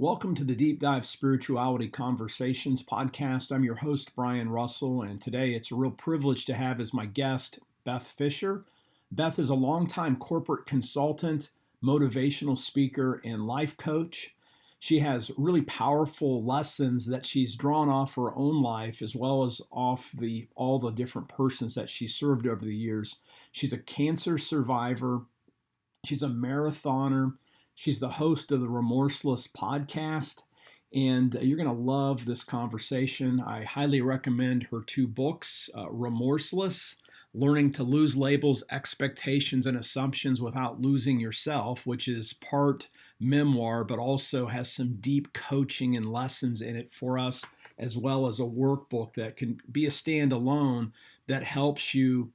Welcome to the Deep Dive Spirituality Conversations podcast. I'm your host, Brian Russell, and today it's a real privilege to have as my guest Beth Fisher. Beth is a longtime corporate consultant, motivational speaker, and life coach. She has really powerful lessons that she's drawn off her own life as well as off all the different persons that she served over the years. She's a cancer survivor. She's a marathoner. She's the host of the Remorseless podcast, and you're going to love this conversation. I highly recommend her two books, Remorseless, Learning to Lose Labels, Expectations, and Assumptions Without Losing Yourself, which is part memoir, but also has some deep coaching and lessons in it for us, as well as a workbook that can be a standalone that helps you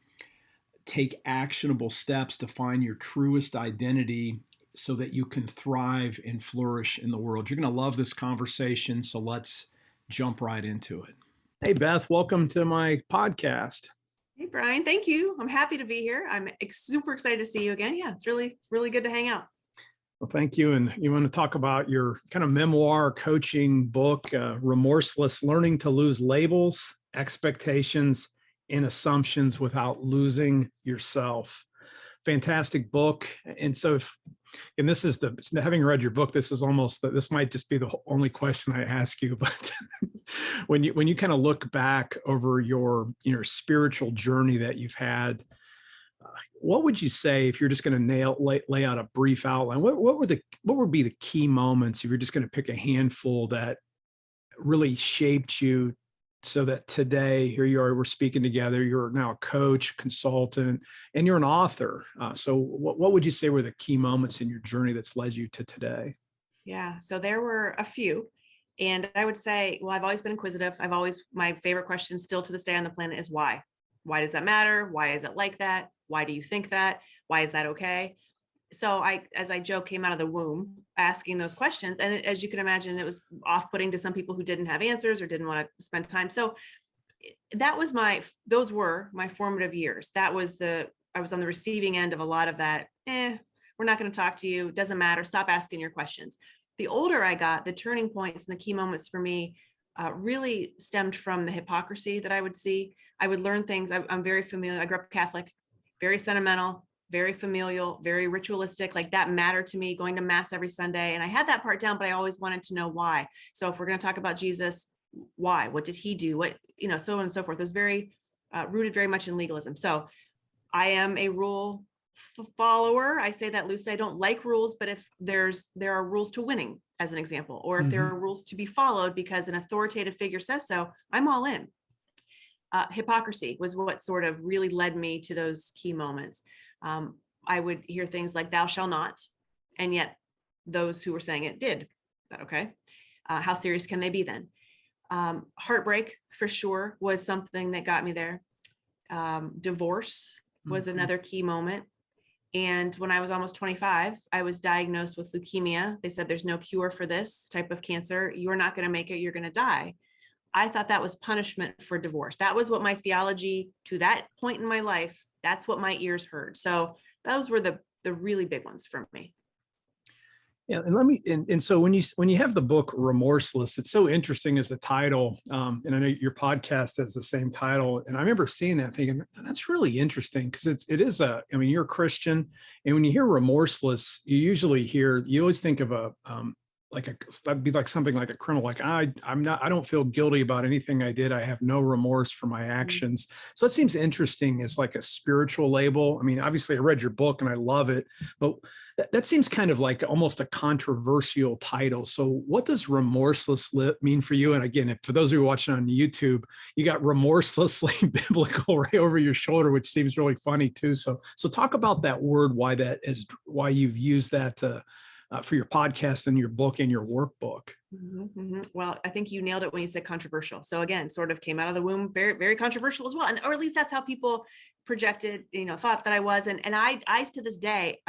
take actionable steps to find your truest identity so that you can thrive and flourish in the world. You're going to love this conversation, so let's jump right into it. Hey, Beth, welcome to my podcast. Hey, Brian, thank you. I'm happy to be here. I'm super excited to see you again. Yeah, it's really, really good to hang out. Well, thank you. And you want to talk about your kind of memoir coaching book, Remorseless, Learning to Lose Labels, Expectations, and Assumptions Without Losing Yourself. Fantastic book. And so having read your book, this might just be the only question I ask you, but when you kind of look back over your spiritual journey that you've had, what would you say if you're just going to lay out a brief outline? What would be the key moments if you're just going to pick a handful that really shaped you so that today, here you are, we're speaking together, you're now a coach, consultant, and you're an author. So what would you say were the key moments in your journey that's led you to today? Yeah, so there were a few. And I would say, well, I've always been inquisitive. My favorite question still to this day on the planet is why? Why does that matter? Why is it like that? Why do you think that? Why is that okay? So as I joke, came out of the womb asking those questions. And as you can imagine, it was off-putting to some people who didn't have answers or didn't want to spend time. So those were my formative years. I was on the receiving end of a lot of that. We're not going to talk to you. It doesn't matter. Stop asking your questions. The older I got, the turning points and the key moments for me really stemmed from the hypocrisy that I would see. I would learn things. I'm very familiar. I grew up Catholic, very sentimental, very familial, very ritualistic, like that mattered to me, going to mass every Sunday. And I had that part down, but I always wanted to know why. So if we're going to talk about Jesus, why? What did he do? What, so on and so forth. It was very rooted very much in legalism. So I am a rule follower. I say that loosely. I don't like rules, but if there are rules to winning, as an example, or if there are rules to be followed because an authoritative figure says so, I'm all in. Hypocrisy was what sort of really led me to those key moments. I would hear things like "thou shalt not," and yet those who were saying it did. Is that okay? How serious can they be then? Heartbreak for sure was something that got me there. Divorce was another key moment. And when I was almost 25, I was diagnosed with leukemia. They said there's no cure for this type of cancer. You're not going to make it. You're going to die. I thought that was punishment for divorce. That was what my theology to that point in my life, that's what my ears heard. So those were the really big ones for me. Yeah, and so when you have the book Remorseless, it's so interesting as a title, and I know your podcast has the same title. And I remember seeing that, thinking that's really interesting because you're a Christian, and when you hear remorseless, you always think of that'd be like something like a criminal, like I don't feel guilty about anything I did. I have no remorse for my actions. So it seems interesting as like a spiritual label. I mean, obviously I read your book and I love it, but that seems kind of like almost a controversial title. So what does remorseless mean for you? And again, for those of you watching on YouTube, you got remorselessly biblical right over your shoulder, which seems really funny too. So talk about that word, why you've used that for your podcast and your book and your workbook. Well, I think you nailed it when you said controversial. So again, sort of came out of the womb, very, very controversial as well. Or at least that's how people projected, thought that I was. And I to this day,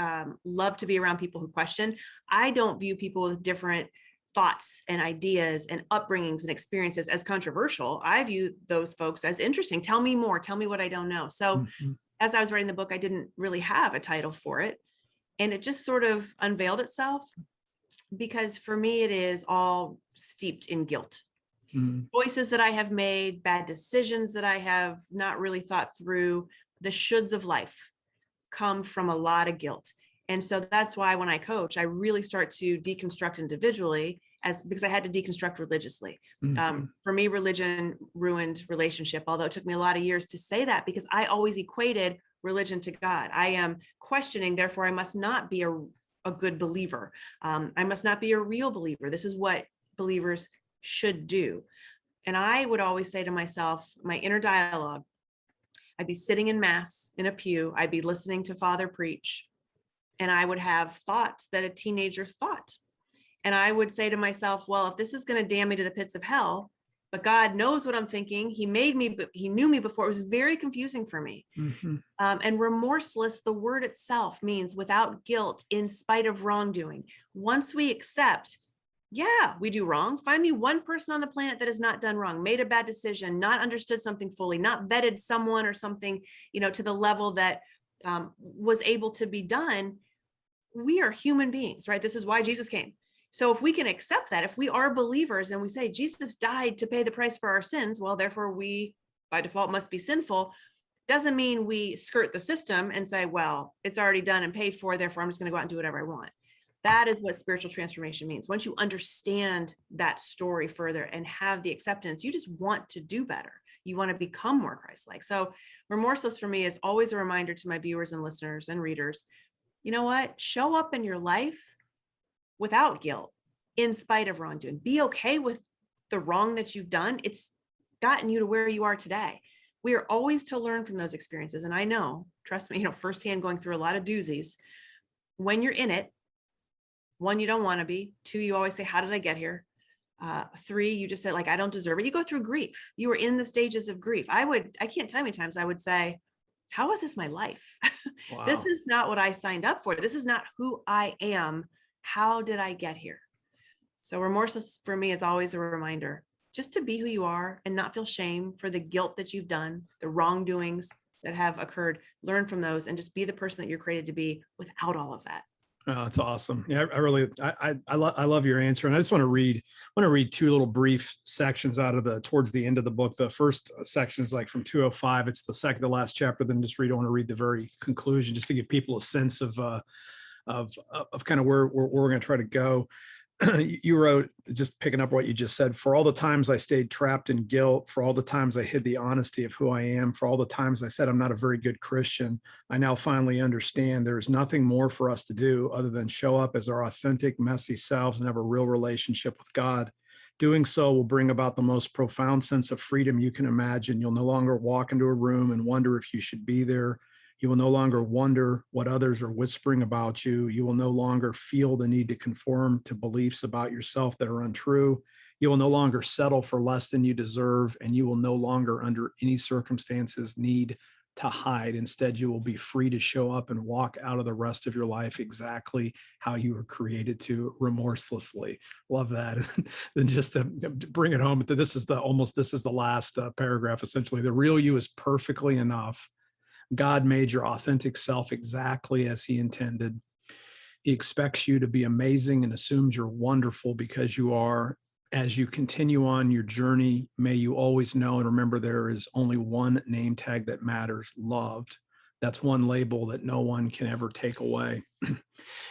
love to be around people who question. I don't view people with different thoughts and ideas and upbringings and experiences as controversial. I view those folks as interesting. Tell me more. Tell me what I don't know. So as I was writing the book, I didn't really have a title for it. And it just sort of unveiled itself. Because for me, it is all steeped in guilt. Mm. Choices that I have made, bad decisions that I have not really thought through, the shoulds of life come from a lot of guilt. And so that's why when I coach, I really start to deconstruct individually because I had to deconstruct religiously. Mhm. For me, religion ruined relationship, although it took me a lot of years to say that because I always equated religion to God. I am questioning, therefore I must not be a good believer. I must not be a real believer. This is what believers should do. And I would always say to myself, my inner dialogue, I'd be sitting in mass in a pew, I'd be listening to Father preach, and I would have thoughts that a teenager thought. And I would say to myself, well, if this is going to damn me to the pits of hell, but God knows what I'm thinking. He made me, but he knew me before. It was very confusing for me. Mhm. And remorseless, the word itself means without guilt, in spite of wrongdoing. Once we accept, yeah, we do wrong. Find me one person on the planet that has not done wrong, made a bad decision, not understood something fully, not vetted someone or something, to the level that was able to be done. We are human beings, right? This is why Jesus came. So if we can accept that, if we are believers and we say Jesus died to pay the price for our sins, well, therefore we by default must be sinful, doesn't mean we skirt the system and say, well, it's already done and paid for, therefore I'm just going to go out and do whatever I want. That is what spiritual transformation means. Once you understand that story further and have the acceptance, you just want to do better. You want to become more Christ-like. So remorseless for me is always a reminder to my viewers and listeners and readers, you know what? Show up in your life without guilt, in spite of wrongdoing. Be okay with the wrong that you've done. It's gotten you to where you are today. We are always to learn from those experiences. And I know, trust me, firsthand going through a lot of doozies. When you're in it, one, you don't want to be. Two, you always say, how did I get here? Three, you just said, like, I don't deserve it. You go through grief. You were in the stages of grief. I can't tell how many times I would say, how is this my life? This Wow. is not what I signed up for. This is not who I am. How did I get here? So remorseless for me is always a reminder just to be who you are and not feel shame for the guilt that you've done, the wrongdoings that have occurred. Learn from those and just be the person that you're created to be without all of that. Oh, that's awesome. Yeah, I really, I love your answer. And I just want to read two little brief sections out of towards the end of the book. The first section is like from 205. It's the second to last chapter. Then just read, I want to read the very conclusion just to give people a sense of kind of where we're going to try to go. You wrote, just picking up what you just said, for all the times I stayed trapped in guilt, for all the times I hid the honesty of who I am, for all the times I said I'm not a very good Christian, I now finally understand there is nothing more for us to do other than show up as our authentic, messy selves and have a real relationship with God. Doing so will bring about the most profound sense of freedom you can imagine. You'll no longer walk into a room and wonder if you should be there. You will no longer wonder what others are whispering about you. You will no longer feel the need to conform to beliefs about yourself that are untrue. You will no longer settle for less than you deserve, and you will no longer, under any circumstances, need to hide. Instead, you will be free to show up and walk out of the rest of your life exactly how you were created to, remorselessly. Love that. Then just to bring it home, this is the last paragraph, essentially. The real you is perfectly enough. God made your authentic self exactly as he intended. He expects you to be amazing and assumes you're wonderful because you are. As you continue on your journey, may you always know and remember there is only one name tag that matters: loved. That's one label that no one can ever take away.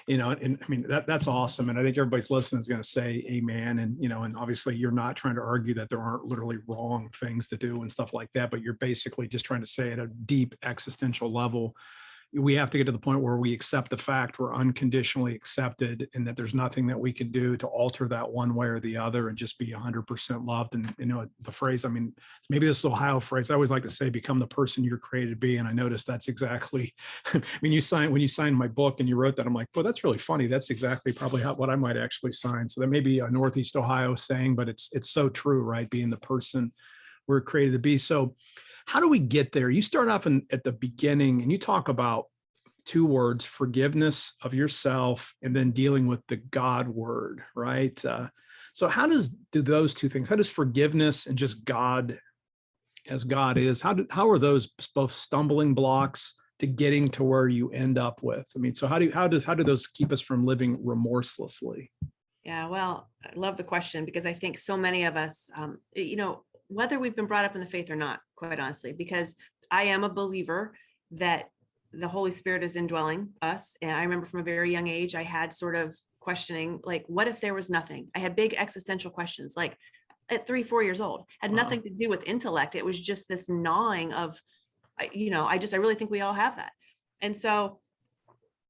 And I mean, that's awesome. And I think everybody's listening is going to say amen. And, and obviously you're not trying to argue that there aren't literally wrong things to do and stuff like that, but you're basically just trying to say at a deep existential level, we have to get to the point where we accept the fact we're unconditionally accepted and that there's nothing that we can do to alter that one way or the other and just be 100% loved. And, the phrase, I mean, maybe this is Ohio phrase. I always like to say, become the person you're created to be. And I noticed that's exactly, I mean, when you signed my book and you wrote that, I'm like, well, that's really funny. That's exactly probably what I might actually sign. So that may be a Northeast Ohio saying, but it's so true, right? Being the person we're created to be. So how do we get there? You start off at the beginning and you talk about two words: forgiveness of yourself and then dealing with the God word, right? So how do those two things, how does forgiveness and just God as God is, how are those both stumbling blocks to getting to where you end up with? I mean, so how do those keep us from living remorselessly? Yeah, well, I love the question because I think so many of us, whether we've been brought up in the faith or not, quite honestly, because I am a believer that the Holy Spirit is indwelling us. And I remember from a very young age, I had sort of questioning, like, what if there was nothing? I had big existential questions, like at 3, 4 years old, had Wow. nothing to do with intellect. It was just this gnawing of, I really think we all have that. And so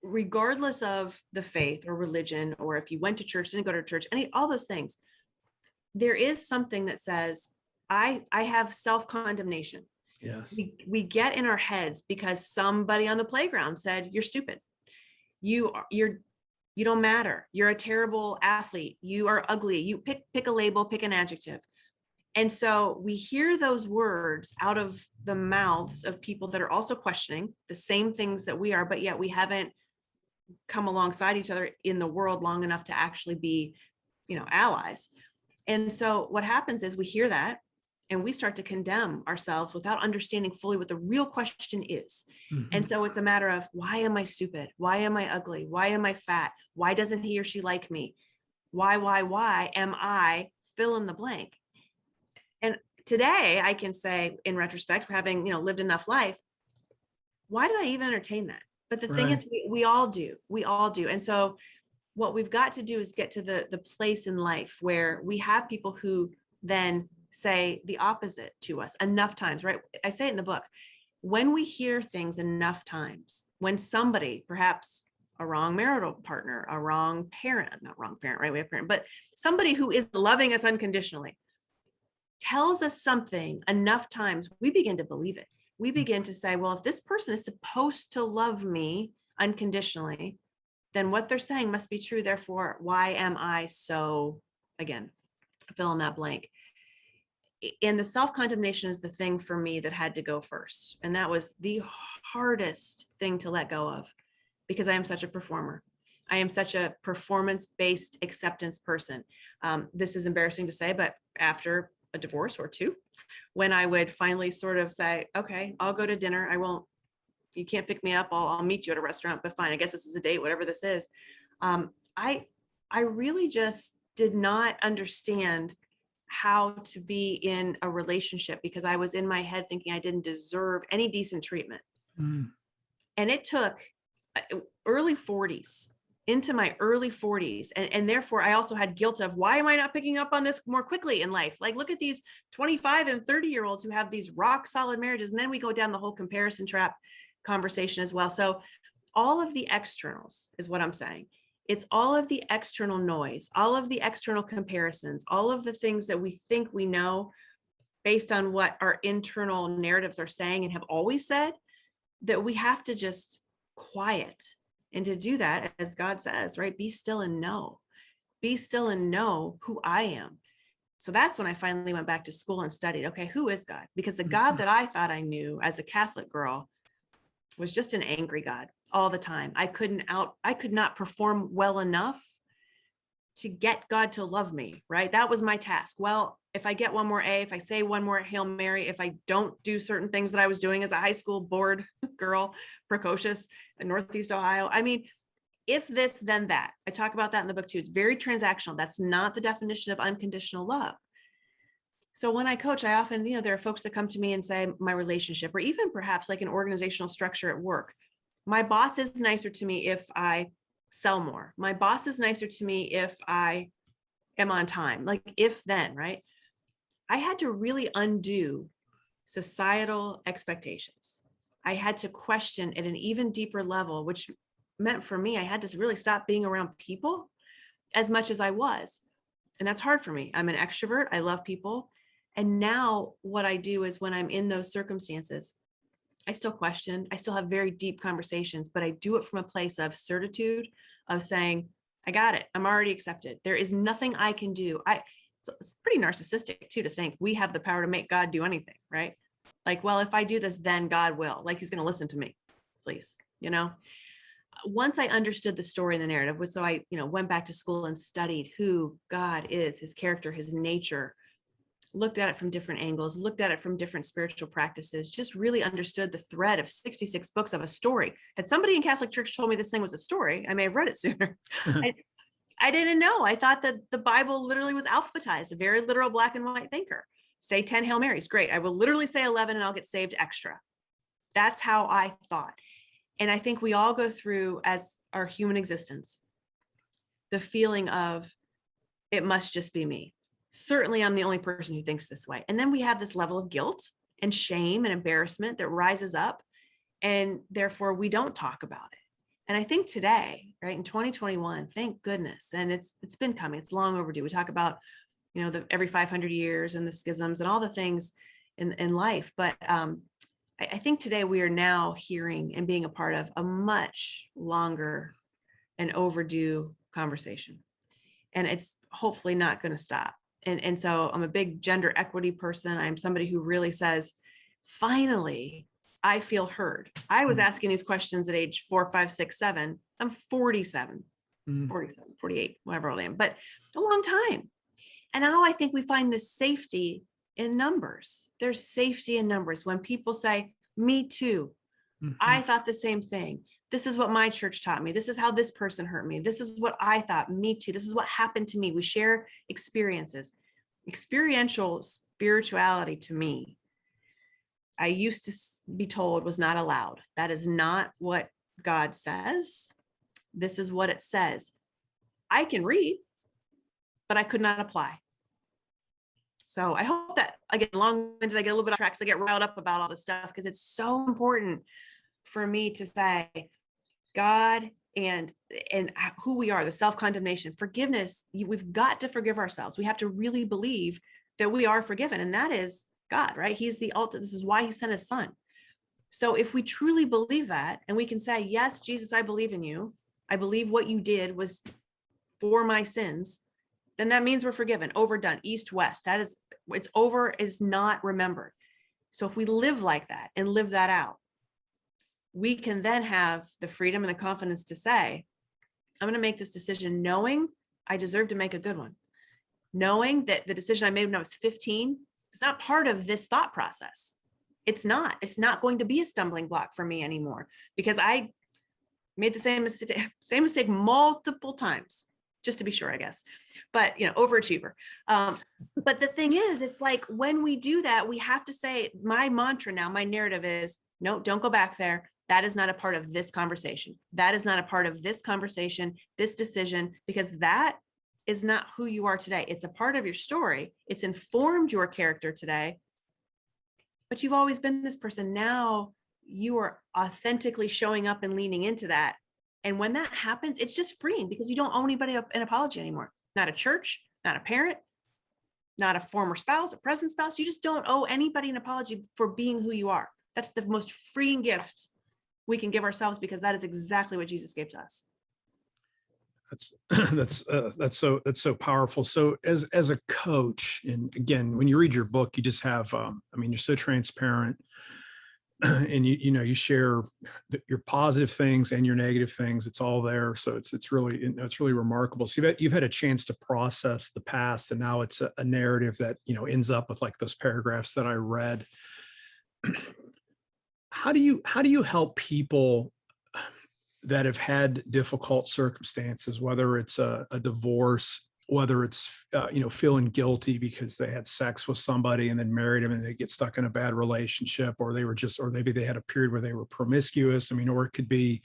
regardless of the faith or religion, or if you went to church, didn't go to church, all those things, there is something that says, I have self-condemnation. Yes. We get in our heads because somebody on the playground said, you're stupid. You don't matter. You're a terrible athlete. You are ugly. You pick a label, pick an adjective. And so we hear those words out of the mouths of people that are also questioning the same things that we are, but yet we haven't come alongside each other in the world long enough to actually be, allies. And so what happens is we hear that and we start to condemn ourselves without understanding fully what the real question is. Mm-hmm. And so it's a matter of, why am I stupid? Why am I ugly? Why am I fat? Why doesn't he or she like me? Why am I fill in the blank? And today I can say, in retrospect, having, lived enough life, why did I even entertain that? But the thing is, we all do. And so what we've got to do is get to the place in life where we have people who then say the opposite to us enough times, right? I say it in the book. When we hear things enough times, when somebody, perhaps a wrong marital partner, a wrong parent, not wrong parent, right? We have parent, but somebody who is loving us unconditionally tells us something enough times, we begin to believe it. We begin to say, well, if this person is supposed to love me unconditionally, then what they're saying must be true. Therefore, why am I so, again, fill in that blank? And the self-condemnation is the thing for me that had to go first. And that was the hardest thing to let go of, because I am such a performer. I am such a performance-based acceptance person. This is embarrassing to say, but after a divorce or two, when I would finally sort of say, okay, I'll go to dinner. You can't pick me up. I'll meet you at a restaurant, but fine. I guess this is a date, whatever this is. I really just did not understand how to be in a relationship because I was in my head thinking I didn't deserve any decent treatment. Mm. And it took early 40s into my early 40s. And therefore I also had guilt of, why am I not picking up on this more quickly in life? Like, look at these 25 and 30-year-olds who have these rock solid marriages. And then we go down the whole comparison trap conversation as well. So all of the externals is what I'm saying. It's all of the external noise, all of the external comparisons, all of the things that we think we know based on what our internal narratives are saying and have always said, that we have to just quiet. And to do that, as God says, right, be still and know who I am. So that's when I finally went back to school and studied, okay, who is God? Because the God that I thought I knew as a Catholic girl was just an angry God all the time. I could not perform well enough to get God to love me, right? That was my task. Well, if I get one more A, if I say one more Hail Mary, if I don't do certain things that I was doing as a high school board girl, precocious in Northeast Ohio. I mean, if this, then that. I talk about that in the book too. It's very transactional. That's not the definition of unconditional love. So when I coach, I often, there are folks that come to me and say my relationship, or even perhaps like an organizational structure at work. My boss is nicer to me if I sell more. My boss is nicer to me if I am on time. Like if then, right? I had to really undo societal expectations. I had to question at an even deeper level, which meant for me, I had to really stop being around people as much as I was. And that's hard for me. I'm an extrovert. I love people. And now what I do is when I'm in those circumstances, I still question, I still have very deep conversations, but I do it from a place of certitude, of saying, I got it. I'm already accepted. There is nothing I can do. It's pretty narcissistic too, to think we have the power to make God do anything, right? Like, well, if I do this, then God will, like he's going to listen to me, please. Once I understood the story and the narrative was, so I, went back to school and studied who God is, his character, his nature, looked at it from different angles, looked at it from different spiritual practices, just really understood the thread of 66 books of a story. Had somebody in Catholic Church told me this thing was a story, I may have read it sooner. I didn't know. I thought that the Bible literally was alphabetized, a very literal black and white thinker. Say 10 Hail Marys, great. I will literally say 11 and I'll get saved extra. That's how I thought. And I think we all go through, as our human existence, the feeling of, it must just be me. Certainly I'm the only person who thinks this way. And then we have this level of guilt and shame and embarrassment that rises up, and therefore we don't talk about it. And I think today, right, in 2021, thank goodness, and it's been coming, it's long overdue. We talk about, the every 500 years and the schisms and all the things in life. But I think today we are now hearing and being a part of a much longer and overdue conversation. And it's hopefully not going to stop. And so I'm a big gender equity person. I'm somebody who really says, finally, I feel heard. I was asking these questions at age 4, 5, 6, 7. I'm 47, 47, 48, whatever I am, but a long time. And now I think we find this safety in numbers. There's safety in numbers. When people say, me too, I thought the same thing. This is what my church taught me. This is how this person hurt me. This is what I thought, me too. This is what happened to me. We share experiences. Experiential spirituality, to me, I used to be told, was not allowed. That is not what God says. This is what it says. I can read, but I could not apply. So I hope that, again, long-winded, I get a little bit off track, because I get riled up about all this stuff, because it's so important for me to say God and who we are, the self-condemnation, forgiveness. We've got to forgive ourselves. We have to really believe that we are forgiven. And that is God, right? He's the ultimate. This is why he sent his son. So if we truly believe that, and we can say, yes, Jesus, I believe in you. I believe what you did was for my sins. Then that means we're forgiven, overdone, east, west. That is, it's over, is not remembered. So if we live like that and live that out, we can then have the freedom and the confidence to say, I'm going to make this decision knowing I deserve to make a good one. Knowing that the decision I made when I was 15 is not part of this thought process. It's not going to be a stumbling block for me anymore, because I made the same mistake multiple times, just to be sure, I guess. But, overachiever. But the thing is, it's like, when we do that, we have to say, my mantra now, my narrative is, no, don't go back there. That is not a part of this conversation. That is not a part of this conversation, this decision, because that is not who you are today. It's a part of your story. It's informed your character today, but you've always been this person. Now you are authentically showing up and leaning into that. And when that happens, it's just freeing, because you don't owe anybody an apology anymore. Not a church, not a parent, not a former spouse, a present spouse. You just don't owe anybody an apology for being who you are. That's the most freeing gift we can give ourselves, because that is exactly what Jesus gave to us. That's so powerful. So as a coach, and again, when you read your book, you just have, you're so transparent, and you share your positive things and your negative things. It's all there. So it's really remarkable. So you've had a chance to process the past, and now it's a narrative that, ends up with like those paragraphs that I read. How do you help people that have had difficult circumstances, whether it's a divorce, whether it's, feeling guilty because they had sex with somebody and then married him and they get stuck in a bad relationship, or or maybe they had a period where they were promiscuous. Or it could be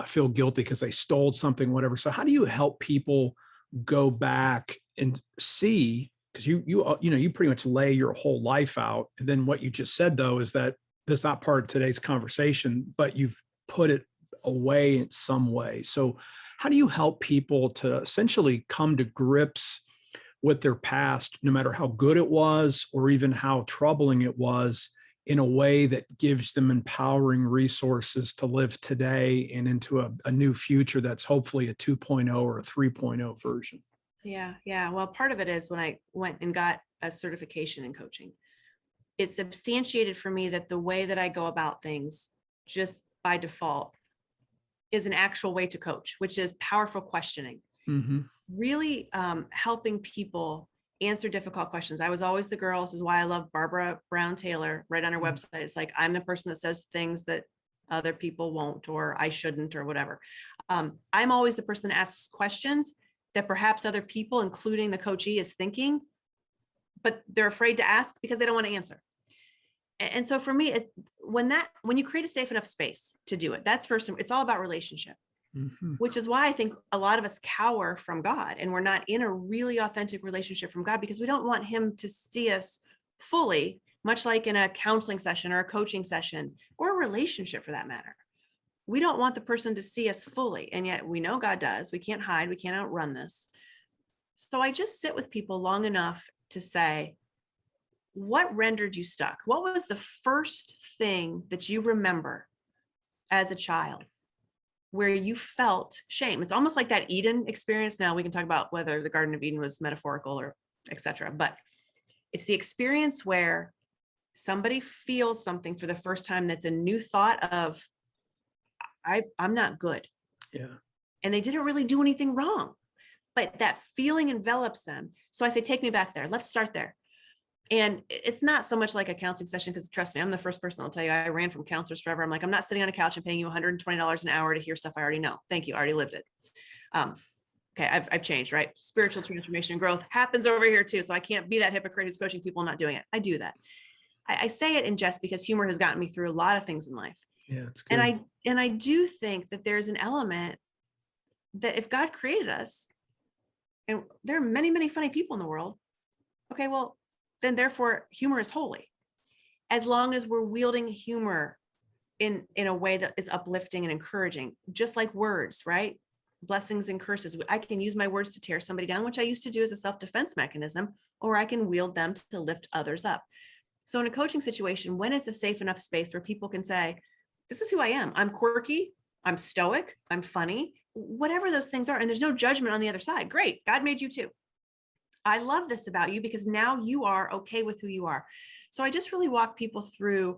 feel guilty because they stole something, whatever. So how do you help people go back and see, because you pretty much lay your whole life out. And then what you just said, though, is that that's not part of today's conversation, but you've put it away in some way. So how do you help people to essentially come to grips with their past, no matter how good it was or even how troubling it was, in a way that gives them empowering resources to live today and into a new future that's hopefully a 2.0 or a 3.0 version? Yeah. Well, part of it is when I went and got a certification in coaching, it substantiated for me that the way that I go about things just by default is an actual way to coach, which is powerful questioning. Mm-hmm. Really helping people answer difficult questions. I was always the girl. This is why I love Barbara Brown Taylor, right on her website. It's like, I'm the person that says things that other people won't, or I shouldn't, or whatever. I'm always the person that asks questions that perhaps other people, including the coachee, is thinking, but they're afraid to ask because they don't want to answer. And so for me, when you create a safe enough space to do it, that's first, it's all about relationship. Mm-hmm. Which is why I think a lot of us cower from God, and we're not in a really authentic relationship from God, because we don't want him to see us fully, much like in a counseling session or a coaching session or a relationship for that matter. We don't want the person to see us fully. And yet we know God does. We can't hide. We can't outrun this. So I just sit with people long enough to say, what rendered you stuck? What was the first thing that you remember as a child where you felt shame? It's almost like that Eden experience. Now we can talk about whether the Garden of Eden was metaphorical or etc. But it's the experience where somebody feels something for the first time that's a new thought of, I'm not good. Yeah. And they didn't really do anything wrong, but that feeling envelops them. So I say, take me back there. Let's start there. And it's not so much like a counseling session, because trust me, I'm the first person that'll tell you, I ran from counselors forever. I'm like, I'm not sitting on a couch and paying you $120 an hour to hear stuff I already know. Thank you. I already lived it. Okay. I've changed, right? Spiritual transformation and growth happens over here too. So I can't be that hypocrite who's coaching people not doing it. I do that. I say it in jest because humor has gotten me through a lot of things in life. Yeah, it's good. And I do think that there's an element that if God created us, and there are many, many funny people in the world, okay, well, then therefore humor is holy, as long as we're wielding humor in a way that is uplifting and encouraging, just like words, right? Blessings and curses. I can use my words to tear somebody down, which I used to do as a self-defense mechanism, or I can wield them to lift others up. So in a coaching situation, when it's a safe enough space where people can say, this is who I am. I'm quirky, I'm stoic, I'm funny, whatever those things are. And there's no judgment on the other side. Great. God made you too. I love this about you because now you are okay with who you are. So I just really walk people through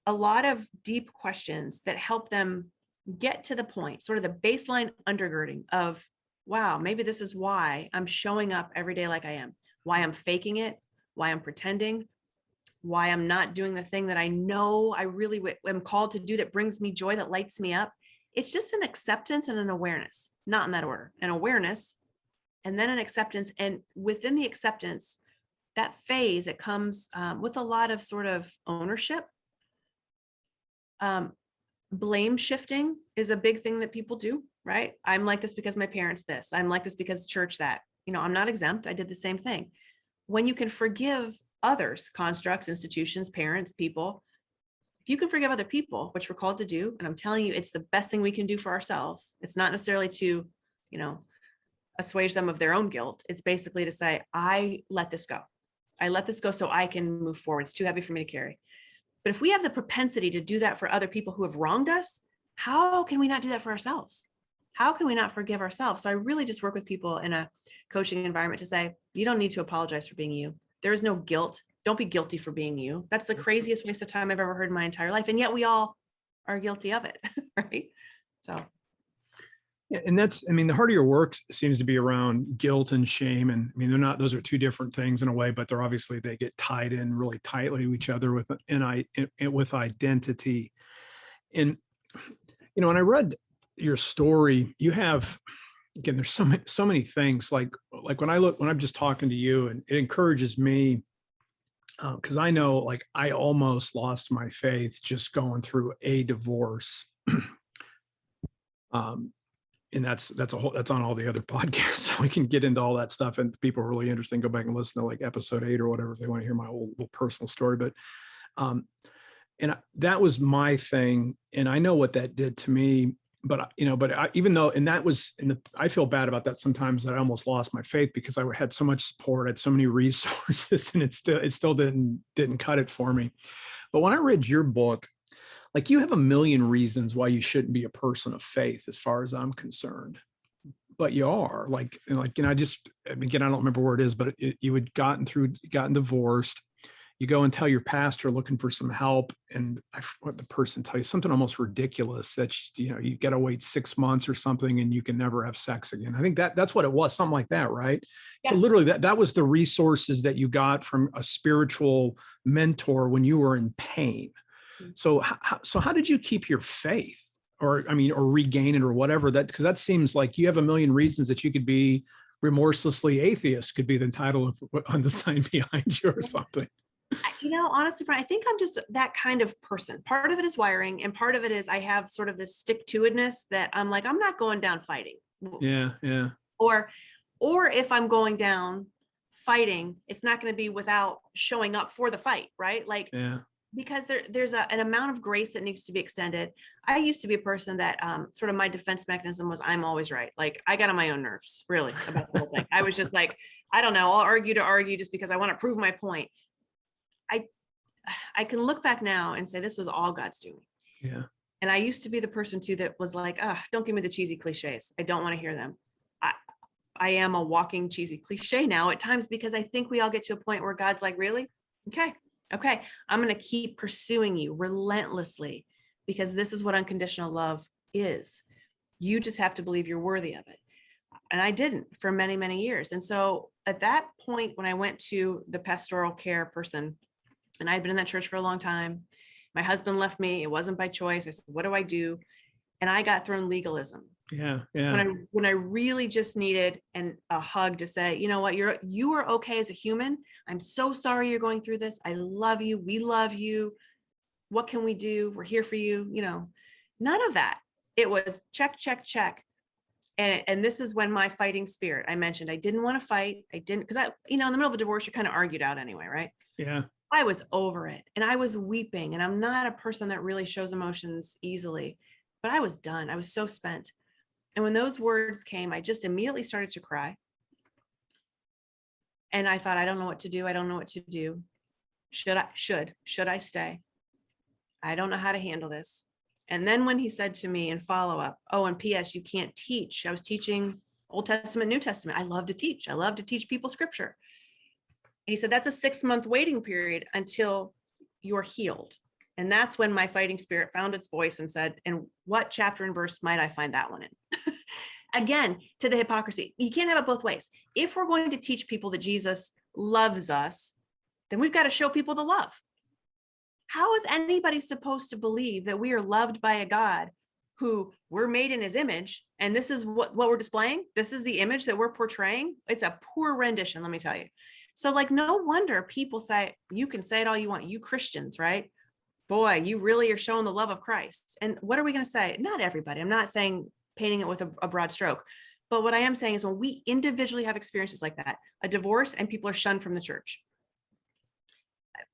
a lot of deep questions that help them get to the point, sort of the baseline undergirding of, wow, maybe this is why I'm showing up every day like I am, why I'm faking it, why I'm pretending, why I'm not doing the thing that I know I really am called to do that brings me joy, that lights me up. It's just an acceptance and an awareness, not in that order. An awareness and then an acceptance. And within the acceptance, that phase, it comes with a lot of sort of ownership. Blame shifting is a big thing that people do, right? I'm like this because my parents this. I'm like this because church that. You know, I'm not exempt. I did the same thing. When you can forgive others, constructs, institutions, parents, people, if you can forgive other people, which we're called to do, and I'm telling you, it's the best thing we can do for ourselves. It's not necessarily to, you know, assuage them of their own guilt. It's basically to say, I let this go. I let this go so I can move forward. It's too heavy for me to carry. But if we have the propensity to do that for other people who have wronged us, how can we not do that for ourselves? How can we not forgive ourselves? So I really just work with people in a coaching environment to say, you don't need to apologize for being you. There is no guilt. Don't be guilty for being you. That's the craziest waste of time I've ever heard in my entire life. And yet we all are guilty of it, right? So. And that's, I mean, the heart of your work seems to be around guilt and shame. And I mean, they're not, those are two different things in a way, but they're obviously, they get tied in really tightly to each other with identity. And, you know, when I read your story, you have, again, there's so many things like when I'm just talking to you, and it encourages me, because I know, like, I almost lost my faith just going through a divorce. And that's on all the other podcasts. So we can get into all that stuff. And if people are really interested, go back and listen to like episode 8 or whatever, if they want to hear my whole little personal story. But, that was my thing. And I know what that did to me, but, you know, even though, and that was, I feel bad about that sometimes, that I almost lost my faith because I had so much support, I had so many resources, and it still didn't cut it for me. But when I read your book, like, you have a million reasons why you shouldn't be a person of faith, as far as I'm concerned, but you are like, you know, again, I don't remember where it is, but you had gotten divorced. you go and tell your pastor looking for some help, and I forget what the person tell you, something almost ridiculous that you got to wait 6 months or something and you can never have sex again. I think that's what it was, something like that, right? Yeah. So literally that was the resources that you got from a spiritual mentor when you were in pain. So how did you keep your faith, or regain it, or whatever that, because that seems like you have a million reasons that you could be remorselessly atheist, could be the title of on the sign behind you or something. Honestly, Brian, I think I'm just that kind of person. Part of it is wiring, and part of it is I have sort of this stick-to-itness that I'm like, I'm not going down fighting. Yeah. Or if I'm going down fighting, it's not going to be without showing up for the fight, right? Like, yeah. Because there's an amount of grace that needs to be extended. I used to be a person that sort of my defense mechanism was I'm always right. Like, I got on my own nerves, really, about the whole thing. I was just like, I don't know, I'll argue to argue just because I want to prove my point. I can look back now and say this was all God's doing. Yeah. And I used to be the person too that was like, don't give me the cheesy cliches. I don't want to hear them. I am a walking cheesy cliche now at times, because I think we all get to a point where God's like, really? Okay. I'm going to keep pursuing you relentlessly, because this is what unconditional love is. You just have to believe you're worthy of it. And I didn't for many, many years. And so at that point, when I went to the pastoral care person, and I had been in that church for a long time, my husband left me. It wasn't by choice. I said, what do I do? And I got thrown legalism. Yeah. When I really just needed a hug to say, you know what, you are okay as a human. I'm so sorry you're going through this. I love you. We love you. What can we do? We're here for you. None of that. It was check. And this is when my fighting spirit, I mentioned, I didn't want to fight. I didn't, because in the middle of a divorce, you're kind of argued out anyway, right? Yeah. I was over it, and I was weeping, and I'm not a person that really shows emotions easily, but I was done. I was so spent. And when those words came, I just immediately started to cry. And I thought, I don't know what to do. I don't know what to do. Should I stay? I don't know how to handle this. And then when he said to me in follow-up, oh, and P.S., you can't teach. I was teaching Old Testament, New Testament. I love to teach. I love to teach people scripture. And he said, that's a 6-month waiting period until you're healed. And that's when my fighting spirit found its voice and said, and what chapter and verse might I find that one in? Again, to the hypocrisy. You can't have it both ways. If we're going to teach people that Jesus loves us, then we've got to show people the love. How is anybody supposed to believe that we are loved by a God who we're made in his image, and this is what we're displaying? This is the image that we're portraying. It's a poor rendition, let me tell you. So no wonder people say, you can say it all you want, you Christians, right? Boy, you really are showing the love of Christ. And what are we going to say? Not everybody. I'm not saying painting it with a broad stroke. But what I am saying is when we individually have experiences like that, a divorce, and people are shunned from the church,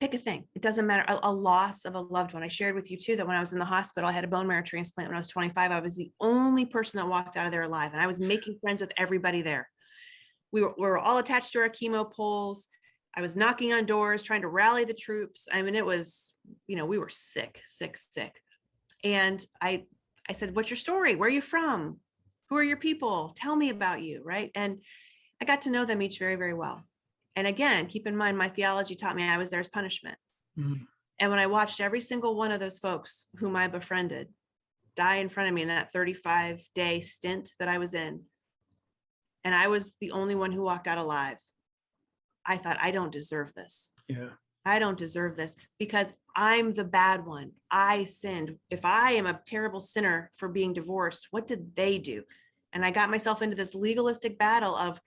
pick a thing. It doesn't matter. A loss of a loved one. I shared with you too that when I was in the hospital, I had a bone marrow transplant when I was 25. I was the only person that walked out of there alive. And I was making friends with everybody there. We were all attached to our chemo poles. I was knocking on doors, trying to rally the troops. I mean, it was, we were sick. And I said, what's your story? Where are you from? Who are your people? Tell me about you, right? And I got to know them each very, very well. And again, keep in mind, my theology taught me I was there as punishment. Mm-hmm. And when I watched every single one of those folks whom I befriended die in front of me in that 35-day stint that I was in, and I was the only one who walked out alive, I thought, I don't deserve this. Yeah. I don't deserve this because I'm the bad one. I sinned. If I am a terrible sinner for being divorced, what did they do? And I got myself into this legalistic battle of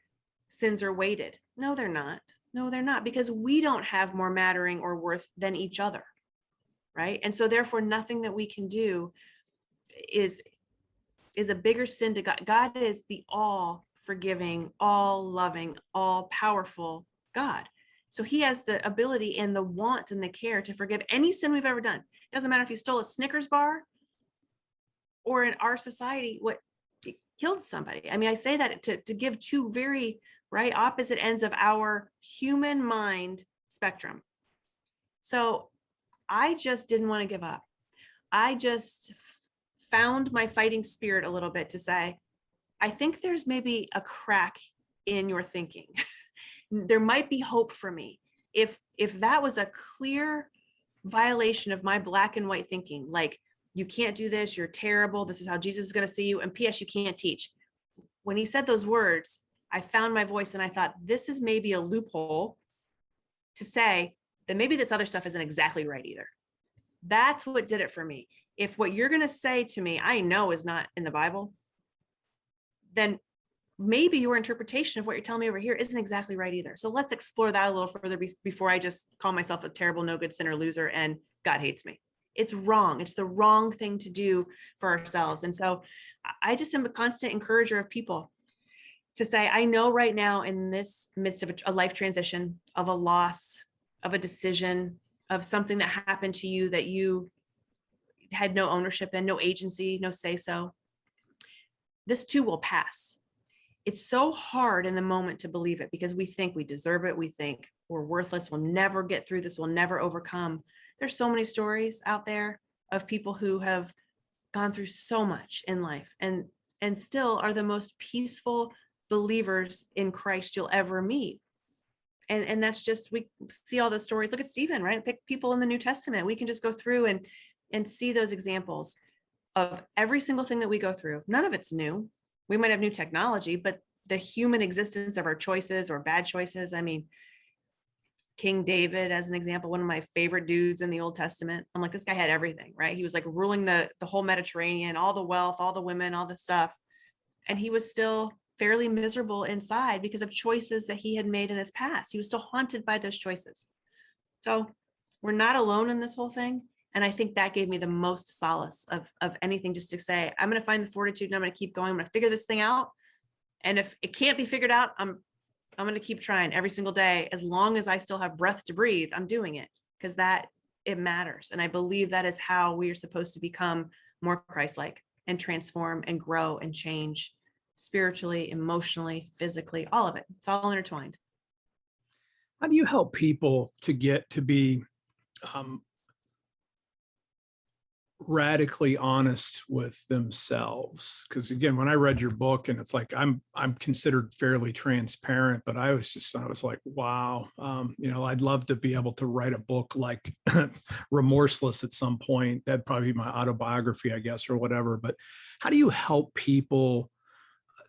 sins are weighted. No, they're not. No, they're not, because we don't have more mattering or worth than each other. Right. And so therefore, nothing that we can do is a bigger sin to God. God is the all forgiving, all loving, all powerful God. So he has the ability and the want and the care to forgive any sin we've ever done. Doesn't matter if you stole a Snickers bar or in our society, what killed somebody. I mean, I say that to give two very opposite ends of our human mind spectrum. So I just didn't want to give up. I just found my fighting spirit a little bit to say, I think there's maybe a crack in your thinking. There might be hope for me. if that was a clear violation of my black and white thinking, like, you can't do this, you're terrible, this is how Jesus is going to see you, and P.S. you can't teach. When he said those words, I found my voice and I thought, this is maybe a loophole to say that maybe this other stuff isn't exactly right either. That's what did it for me. If what you're going to say to me, I know is not in the Bible, then maybe your interpretation of what you're telling me over here isn't exactly right either. So let's explore that a little further before I just call myself a terrible, no good sinner loser and God hates me. It's wrong. It's the wrong thing to do for ourselves. And so I just am a constant encourager of people to say, I know right now in this midst of a life transition, of a loss, of a decision, of something that happened to you that you had no ownership in, no agency, no say so, this too will pass. It's so hard in the moment to believe it because we think we deserve it. We think we're worthless. We'll never get through this. We'll never overcome. There's so many stories out there of people who have gone through so much in life and still are the most peaceful believers in Christ you'll ever meet. And that's just, we see all the stories. Look at Stephen, right? Pick people in the New Testament. We can just go through and see those examples of every single thing that we go through. None of it's new. We might have new technology, but the human existence of our choices or bad choices. I mean, King David, as an example, one of my favorite dudes in the Old Testament. I'm like, this guy had everything, right? He was like ruling the whole Mediterranean, all the wealth, all the women, all the stuff. And he was still fairly miserable inside because of choices that he had made in his past. He was still haunted by those choices. So we're not alone in this whole thing. And I think that gave me the most solace of anything, just to say, I'm going to find the fortitude and I'm going to keep going. I'm going to figure this thing out. And if it can't be figured out, I'm going to keep trying every single day. As long as I still have breath to breathe, I'm doing it because it matters. And I believe that is how we are supposed to become more Christ-like and transform and grow and change spiritually, emotionally, physically, all of it. It's all intertwined. How do you help people to get to be radically honest with themselves? Because again, when I read your book, and it's like I'm considered fairly transparent, but I was like, wow, I'd love to be able to write a book like Remorseless at some point. That'd probably be my autobiography, I guess, or whatever. But how do you help people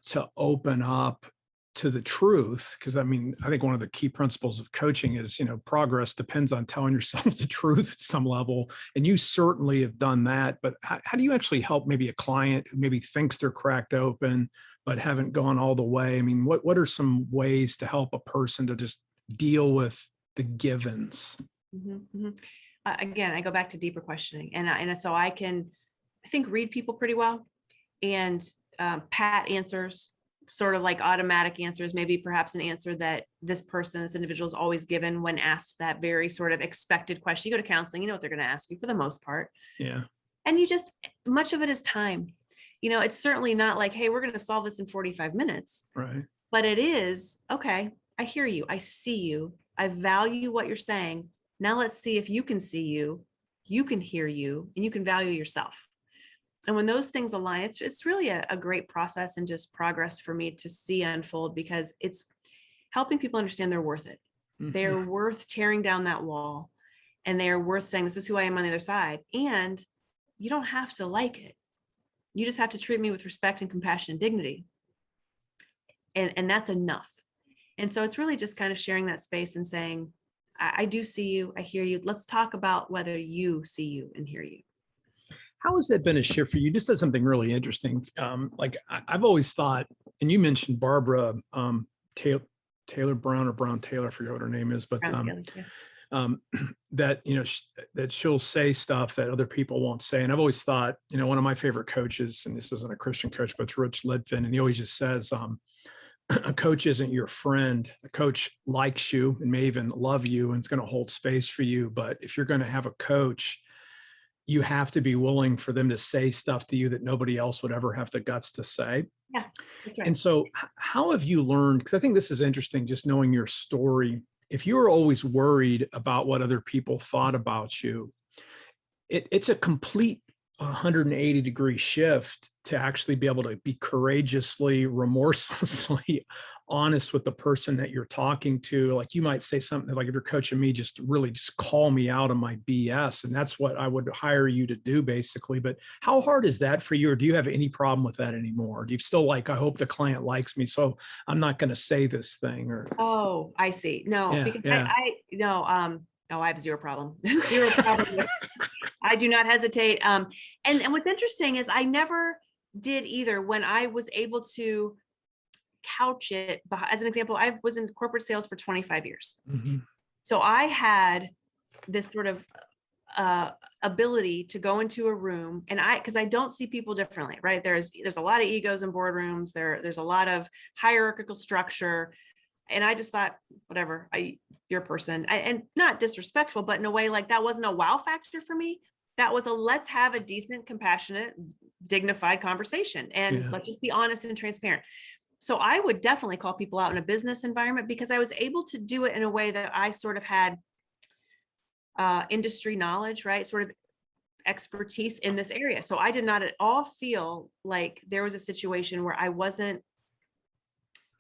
to open up to the truth? Because I mean, I think one of the key principles of coaching is, progress depends on telling yourself the truth at some level. And you certainly have done that. But how do you actually help maybe a client who maybe thinks they're cracked open, but haven't gone all the way? I mean, what are some ways to help a person to just deal with the givens? Mm-hmm, mm-hmm. Again, I go back to deeper questioning. And so I think, read people pretty well and pat answers, sort of like automatic answers, maybe perhaps an answer that this individual is always given when asked that very sort of expected question. You go to counseling, you know what they're going to ask you for the most part. Yeah. And much of it is time. It's certainly not like, hey, we're going to solve this in 45 minutes. Right. But it is, okay, I hear you. I see you. I value what you're saying. Now let's see if you can see you can hear you, and you can value yourself. And when those things align, it's really a great process and just progress for me to see unfold, because it's helping people understand they're worth it. Mm-hmm. They're worth tearing down that wall, and they are worth saying, this is who I am on the other side. And you don't have to like it. You just have to treat me with respect and compassion and dignity. And that's enough. And so it's really just kind of sharing that space and saying, I do see you. I hear you. Let's talk about whether you see you and hear you. How has that been a shift for you? Just as something really interesting. Like I've always thought, and you mentioned Barbara Taylor Brown or Brown Taylor, I forget what her name is, but that, that she'll say stuff that other people won't say. And I've always thought, one of my favorite coaches, and this isn't a Christian coach, but it's Rich Lidfin. And he always just says, a coach isn't your friend. A coach likes you and may even love you and is going to hold space for you. But if you're going to have a coach, you have to be willing for them to say stuff to you that nobody else would ever have the guts to say. Yeah, that's right. And so how have you learned, because I think this is interesting, just knowing your story. If you were always worried about what other people thought about you, it's a complete 180-degree shift to actually be able to be courageously, remorselessly honest with the person that you're talking to. Like, you might say something like, if you're coaching me, just really just call me out on my BS. And that's what I would hire you to do, basically. But how hard is that for you? Or do you have any problem with that anymore? Do you still like, I hope the client likes me, so I'm not going to say this thing? Or Oh, I see. No, yeah, because yeah. no, I have zero problem. Zero problem. I do not hesitate. And what's interesting is I never did either. When I was able to couch it, as an example, I was in corporate sales for 25 years. Mm-hmm. So I had this sort of ability to go into a room, and because I don't see people differently, right? There's a lot of egos in boardrooms. There's a lot of hierarchical structure. And I just thought, whatever, your person, and not disrespectful, but in a way, like, that wasn't a wow factor for me. That was let's have a decent, compassionate, dignified conversation. And let's just be honest and transparent. So I would definitely call people out in a business environment, because I was able to do it in a way that I sort of had industry knowledge, right? Sort of expertise in this area. So I did not at all feel like there was a situation where I wasn't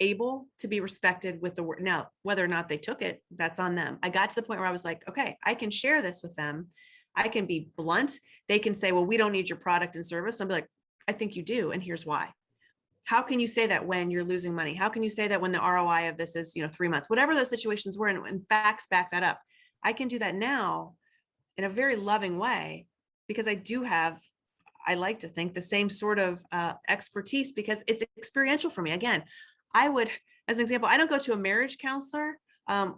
able to be respected with the word. Now, whether or not they took it, that's on them. I got to the point where I was like, okay, I can share this with them. I can be blunt. They can say, well, we don't need your product and service. I'll be like, I think you do, and here's why. How can you say that when you're losing money? How can you say that when the ROI of this is, 3 months, whatever those situations were, and facts back that up? I can do that now in a very loving way, because I like to think, the same sort of expertise, because it's experiential for me. Again, I would, as an example, I don't go to a marriage counselor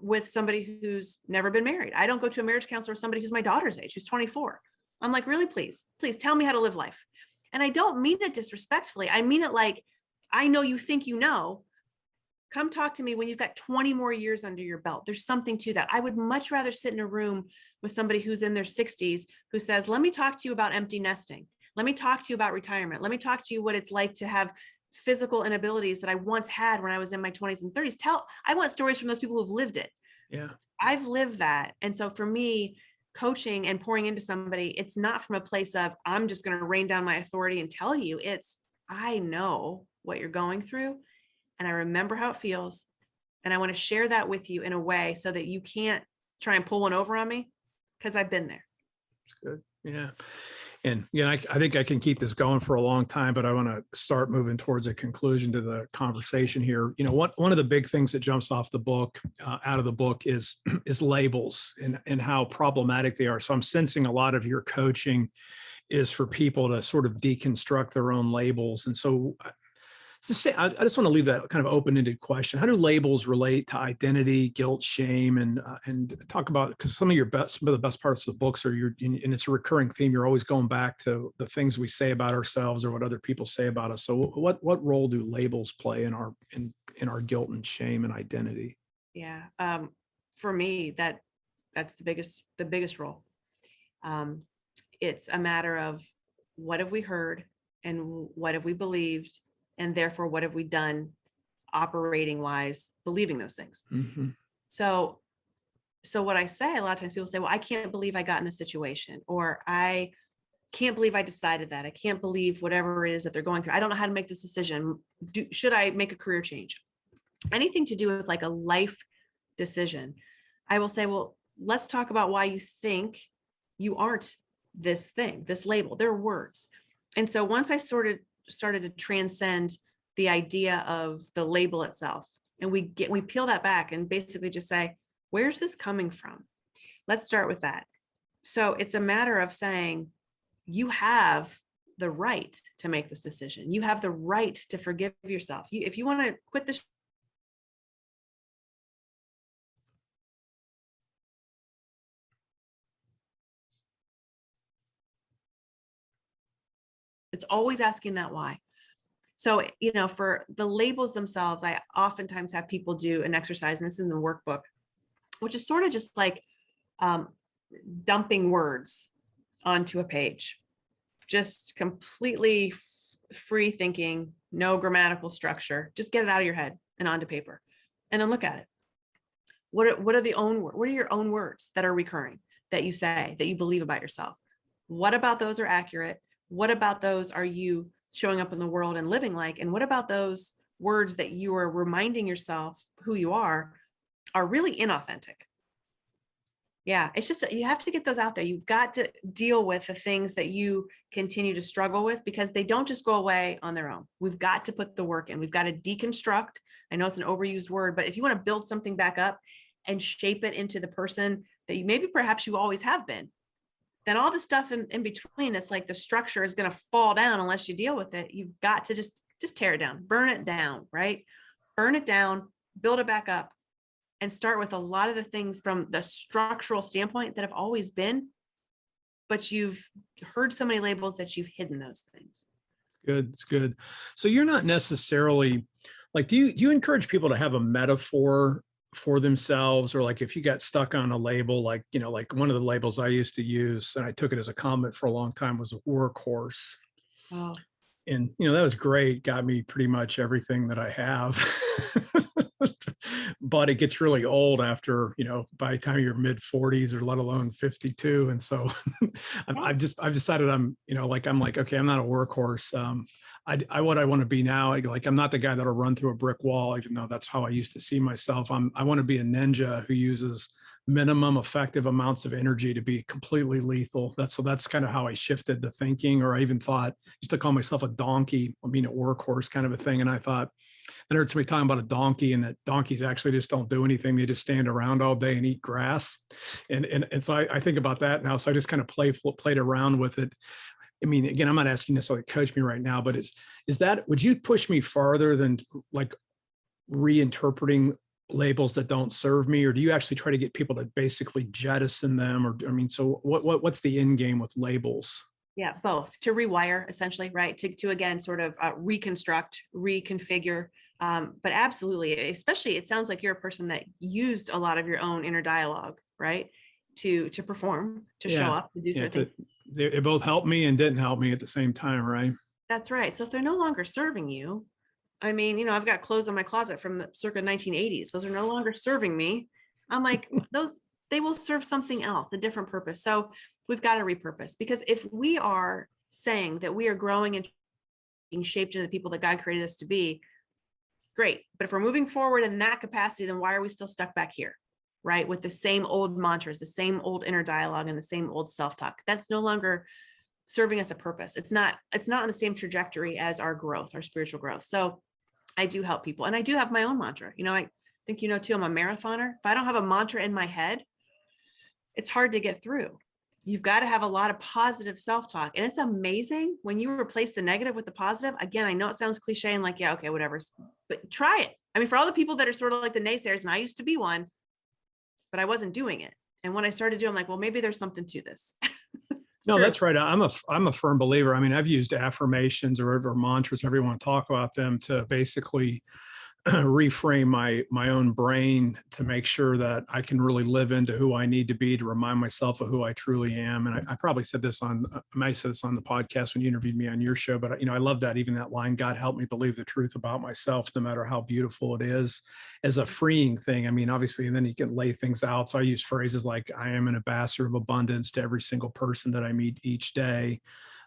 with somebody who's never been married. I don't go to a marriage counselor with somebody who's my daughter's age, who's 24. I'm like, really, please tell me how to live life. And I don't mean it disrespectfully. I mean it like, I know you think you know. Come talk to me when you've got 20 more years under your belt. There's something to that. I would much rather sit in a room with somebody who's in their 60s who says, let me talk to you about empty nesting. Let me talk to you about retirement. Let me talk to you what it's like to have physical inabilities that I once had when I was in my 20s and 30s. I want stories from those people who've lived it. Yeah. I've lived that. And so for me, coaching and pouring into somebody, it's not from a place of, I'm just going to rain down my authority and tell you. It's, I know what you're going through, and I remember how it feels. And I want to share that with you in a way so that you can't try and pull one over on me, because I've been there. That's good. Yeah. And I think I can keep this going for a long time, but I want to start moving towards a conclusion to the conversation here. One of the big things that jumps off the book, out of the book, is labels and how problematic they are. So I'm sensing a lot of your coaching is for people to sort of deconstruct their own labels. And so I just want to leave that kind of open-ended question. How do labels relate to identity, guilt, shame, and talk about, because some of the best parts of the books are and it's a recurring theme. You're always going back to the things we say about ourselves or what other people say about us. So what role do labels play in our guilt and shame and identity? Yeah. For me, that's the biggest role. It's a matter of, what have we heard and what have we believed? And therefore, what have we done operating wise, believing those things? Mm-hmm. So what I say, a lot of times people say, well, I can't believe I got in this situation, or I can't believe I decided that. I can't believe whatever it is that they're going through. I don't know how to make this decision. Should I make a career change? Anything to do with like a life decision. I will say, well, let's talk about why you think you aren't this thing, this label. They're words. And so once I started to transcend the idea of the label itself, and we peel that back and basically just say, where's this coming from? Let's start with that. So it's a matter of saying, you have the right to make this decision. You have the right to forgive yourself. If you want to quit this, it's always asking that why. So, for the labels themselves, I oftentimes have people do an exercise, and this is in the workbook, which is sort of just like dumping words onto a page, just completely free thinking, no grammatical structure. Just get it out of your head and onto paper, and then look at it. What are your own words that are recurring, that you say, that you believe about yourself? What about those are accurate? What about those are you showing up in the world and living like? And what about those words that you are reminding yourself who you are really inauthentic. Yeah, it's just, you have to get those out there. You've got to deal with the things that you continue to struggle with, because they don't just go away on their own. We've got to put the work in. We've got to deconstruct. I know it's an overused word, but if you want to build something back up and shape it into the person that you maybe perhaps you always have been, then all the stuff in between that's like the structure is going to fall down unless you deal with it. You've got to just tear it down, burn it down, right? Burn it down, build it back up, and start with a lot of the things from the structural standpoint that have always been, but you've heard so many labels that you've hidden those things. Good. It's good. So you're not necessarily like, do you encourage people to have a metaphor for themselves, or like if you got stuck on a label, like, like one of the labels I used to use, and I took it as a comment for a long time, was workhorse. Oh. And, that was great. Got me pretty much everything that I have. But it gets really old after, by the time you're mid 40s, or let alone 52. And so I've decided I'm like, okay, I'm not a workhorse. What I want to be now, like, I'm not the guy that'll run through a brick wall, even though that's how I used to see myself. I want to be a ninja who uses minimum effective amounts of energy to be completely lethal. That's kind of how I shifted the thinking. Or I even used to call myself a donkey, a workhorse kind of a thing. And I thought, I heard somebody talking about a donkey, and that donkeys actually just don't do anything. They just stand around all day and eat grass. And so I think about that now. So I just kind of played around with it. Again, I'm not asking necessarily to coach me right now, but would you push me farther than like reinterpreting labels that don't serve me? Or do you actually try to get people to basically jettison them? Or, so what's the end game with labels? Yeah, both. To rewire, essentially, right? To again, sort of reconstruct, reconfigure. But absolutely, especially, it sounds like you're a person that used a lot of your own inner dialogue, right? To perform, to show up, to do certain things. It both helped me and didn't help me at the same time, right? That's right. So if they're no longer serving you, I've got clothes in my closet from the circa 1980s. Those are no longer serving me. I'm like, they will serve something else, a different purpose. So we've got to repurpose, because if we are saying that we are growing and being shaped into the people that God created us to be, great. But if we're moving forward in that capacity, then why are we still stuck back here, right? With the same old mantras, the same old inner dialogue, and the same old self-talk. That's no longer serving us a purpose. It's not on the same trajectory as our growth, our spiritual growth. So I do help people. And I do have my own mantra. I think, too, I'm a marathoner. If I don't have a mantra in my head, it's hard to get through. You've got to have a lot of positive self-talk. And it's amazing when you replace the negative with the positive. Again, I know it sounds cliche and like, yeah, okay, whatever, but try it. For all the people that are sort of like the naysayers, and I used to be one, but I wasn't doing it. And when I started doing, I'm like, well, maybe there's something to this. No, that's right. I'm a firm believer. I've used affirmations or mantras, however you want to talk about them, to basically reframe my own brain to make sure that I can really live into who I need to be, to remind myself of who I truly am. And I probably said this I might have said this on the podcast when you interviewed me on your show, but I love that, even that line, God help me believe the truth about myself, no matter how beautiful it is, as a freeing thing. Obviously, and then you can lay things out. So I use phrases like, I am an ambassador of abundance to every single person that I meet each day.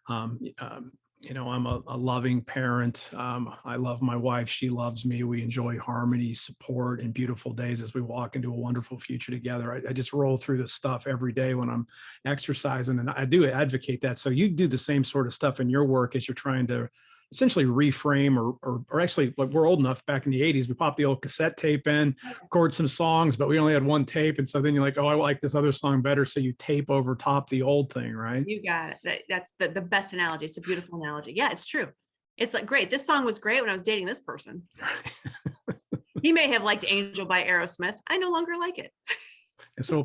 I'm a loving parent. I love my wife. She loves me. We enjoy harmony, support, and beautiful days as we walk into a wonderful future together. I just roll through this stuff every day when I'm exercising, and I do advocate that. So you do the same sort of stuff in your work as you're trying to essentially reframe, or actually, like, we're old enough, back in the 80s, we popped the old cassette tape in, record some songs, but we only had one tape. And so then you're like, oh, I like this other song better. So you tape over top the old thing, right? You got it. That's the best analogy. It's a beautiful analogy. Yeah, it's true. It's like, great, this song was great when I was dating this person. He may have liked Angel by Aerosmith. I no longer like it. And so we'll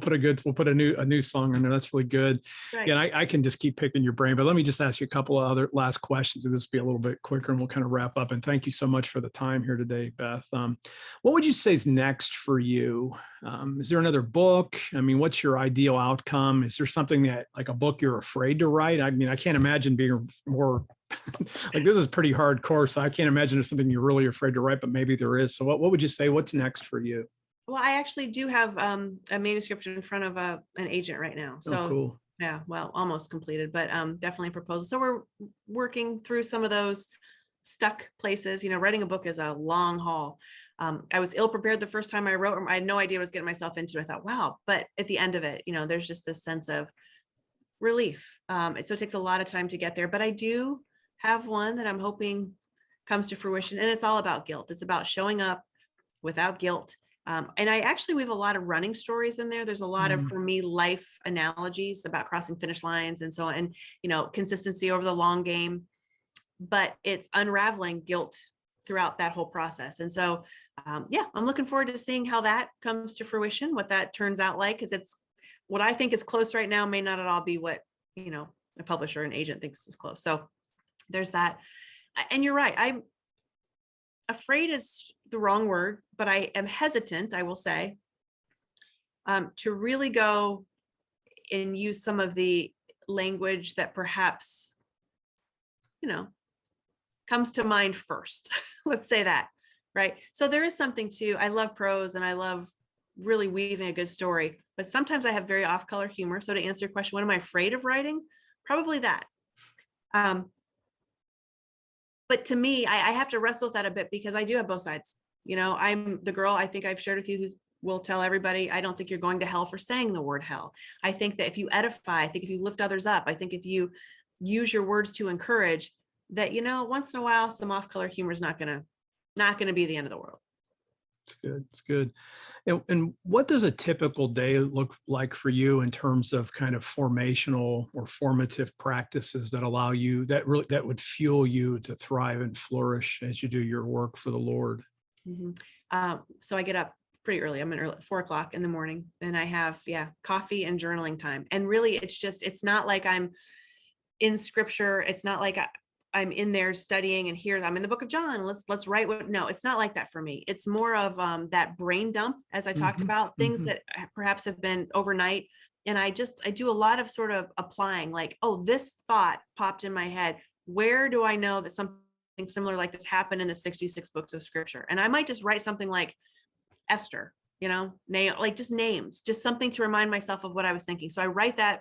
put a new song in there. That's really good. Right. And I can just keep picking your brain, but let me just ask you a couple of other last questions, and this will be a little bit quicker, and we'll kind of wrap up. And thank you so much for the time here today, Beth. What would you say is next for you? Is there another book? What's your ideal outcome? Is there something that, like a book you're afraid to write? I can't imagine being more like, this is pretty hardcore. So I can't imagine there's something you're really afraid to write, but maybe there is. So what would you say? What's next for you? Well, I actually do have a manuscript in front of an agent right now. So cool. Yeah, well, almost completed, but definitely a proposal. So we're working through some of those stuck places. Writing a book is a long haul. I was ill prepared the first time I wrote. I had no idea what I was getting myself into. I thought, wow. But at the end of it, there's just this sense of relief. So it takes a lot of time to get there. But I do have one that I'm hoping comes to fruition. And it's all about guilt. It's about showing up without guilt. And we have a lot of running stories in there. There's a lot of, for me, life analogies about crossing finish lines and so on, and, consistency over the long game, but it's unraveling guilt throughout that whole process. And so, I'm looking forward to seeing how that comes to fruition, what that turns out like, because it's what I think is close right now may not at all be what, a publisher and agent thinks is close. So there's that. And you're right. I'm afraid is the wrong word, but I am hesitant, I will say, to really go and use some of the language that perhaps, comes to mind first. Let's say that, right? So there is something to, I love prose and I love really weaving a good story, but sometimes I have very off-color humor. So to answer your question, what am I afraid of writing? Probably that. But to me, I have to wrestle with that a bit because I do have both sides. I'm the girl, I think I've shared with you, who will tell everybody, I don't think you're going to hell for saying the word hell. I think that if you edify, I think if you lift others up, I think if you use your words to encourage, that, once in a while, some off-color humor is not going to be the end of the world. It's good. It's good. And what does a typical day look like for you in terms of kind of formational or formative practices that allow you, that would fuel you to thrive and flourish as you do your work for the Lord? Mm-hmm. So I get up pretty early. I'm in early, 4:00 in the morning, and I have, coffee and journaling time. And really, it's not like I'm in scripture. It's not like I'm in there studying and here I'm in the book of John. Let's write no, it's not like that for me. It's more of that brain dump, as I talked about, things that perhaps have been overnight. And I do a lot of sort of applying, like, oh, this thought popped in my head. Where do I know that something similar like this happened in the 66 books of scripture? And I might just write something like Esther, like just names, just something to remind myself of what I was thinking. So I write that